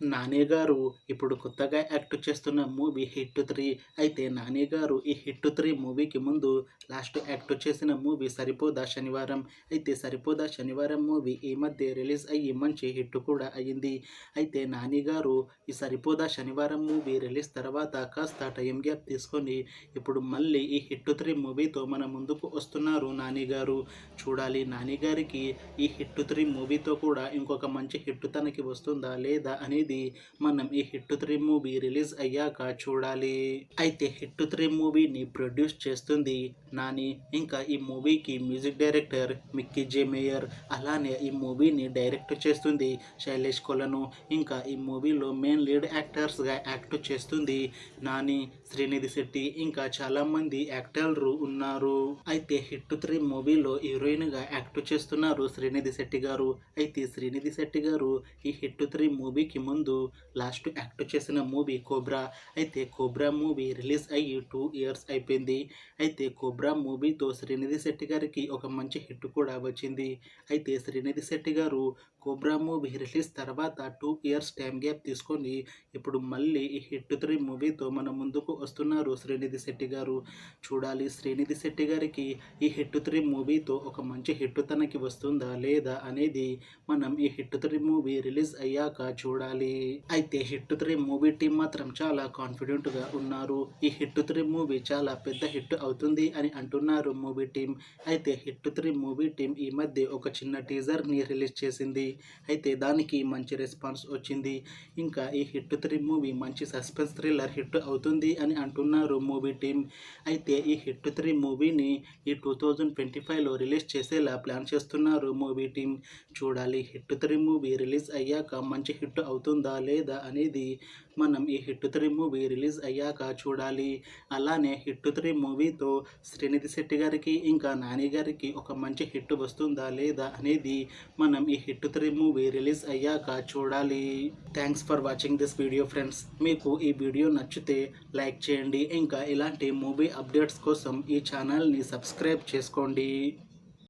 నాని గారు ఇప్పుడు కొత్తగా యాక్ట్ చేస్తున్న మూవీ హిట్ 3. అయితే నాని గారు ఈ హిట్ 3 మూవీకి ముందు లాస్ట్ యాక్ట్ చేసిన మూవీ సరిపోదా శనివారం. అయితే సరిపోదా శనివారం మూవీ ఈ మధ్య రిలీజ్ అయ్యి మంచి హిట్ కూడా అయ్యింది. అయితే నాని గారు ఈ సరిపోదా శనివారం మూవీ రిలీజ్ తర్వాత కాస్త టైం గ్యాప్ తీసుకొని ఇప్పుడు మళ్ళీ ఈ హిట్ 3 మూవీతో మన ముందుకు వస్తున్నారు నాని గారు. చూడాలి నాని గారికి ఈ హిట్ 3 మూవీతో కూడా ఇంకొక మంచి హిట్ తనకి వస్తుందా లేదా అనేది మనం ఈ హిట్ 3 మూవీ రిలీజ్ అయ్యాక చూడాలి. అయితే హిట్ 3 మూవీని ప్రొడ్యూస్ చేస్తుంది నాని. ఇంకా ఈ మూవీకి మ్యూజిక్ డైరెక్టర్ మిక్కీ జే మేయర్, అలానే ఈ మూవీని డైరెక్ట్ చేస్తుంది శైలేష్ కొలను. ఇంకా ఈ మూవీలో మెయిన్ లీడ్ యాక్టర్స్గా యాక్ట్ చేస్తుంది నాని, శ్రీనిధి శెట్టి, ఇంకా చాలా మంది యాక్టర్లు ఉన్నారు. అయితే హిట్ 3 మూవీలో హీరోయిన్గా యాక్ట్ చేస్తున్నారు శ్రీనిధి శెట్టి గారు. అయితే శ్రీనిధి శెట్టి గారు ఈ హిట్ 3 మూవీకి ముందు లాస్ట్ యాక్ట్ చేసిన మూవీ కోబ్రా. అయితే కోబ్రా మూవీ రిలీజ్ అయ్యి 2 ఇయర్స్ అయిపోయింది. అయితే కోబ్రా మూవీతో శ్రీనిధి శెట్టి గారికి ఒక మంచి హిట్ కూడా వచ్చింది. అయితే శ్రీనిధి శెట్టి గారు కోబ్రా మూవీ రిలీజ్ తర్వాత 2 ఇయర్స్ టైం గ్యాప్ తీసుకొని ఇప్పుడు మళ్ళీ ఈ హిట్ 3 మూవీతో మన ముందుకు వస్తున్నారు శ్రీనిధి శెట్టి గారు. చూడాలి శ్రీనిధి శెట్టి గారికి ఈ హిట్ 3 మూవీతో ఒక మంచి హిట్ తనకి వస్తుందా లేదా అనేది మనం ఈ హిట్ 3 మూవీ రిలీజ్ అయ్యాక చూడాలి. అయితే హిట్ 3 మూవీ టీం మాత్రం చాలా కాన్ఫిడెంట్గా ఉన్నారు. ఈ హిట్ 3 మూవీ చాలా పెద్ద హిట్ అవుతుంది అని అంటున్నారు మూవీ టీం. అయితే హిట్ 3 మూవీ టీం ఈ మధ్య ఒక చిన్న టీజర్ని రిలీజ్ చేసింది. అయితే దానికి మంచి రెస్పాన్స్ వచ్చింది. ఇంకా ఈ హిట్ 3 మూవీ మంచి సస్పెన్స్ థ్రిల్లర్ హిట్ అవుతుంది అని అంటున్నారు మూవీ టీం. అయితే ఈ హిట్ 3 మూవీని ఈ 2025లో రిలీజ్ చేసేలా ప్లాన్ చేస్తున్నారు మూవీ టీం. చూడాలి హిట్ 3 మూవీ రిలీజ్ అయ్యాక మంచి హిట్ అవుతుందా లేదా అనేది మనం ఈ హిట్ 3 మూవీ రిలీజ్ అయ్యాక చూడాలి. అలానే హిట్ 3 మూవీతో శ్రీనిధి శెట్టి గారికి ఇంకా నాని గారికి ఒక మంచి హిట్ వస్తుందా లేదా అనేది మనం ఈ హిట్ 3 మూవీ రిలీజ్ అయ్యాక చూడాలి. Thanks for watching this video friends. మీకు ఈ వీడియో నచ్చితే లైక్ చేయండి. ఇంకా ఇలాంటి మూవీ అప్డేట్స్ కోసం ఈ ఛానల్ని సబ్స్క్రైబ్ చేసుకోండి.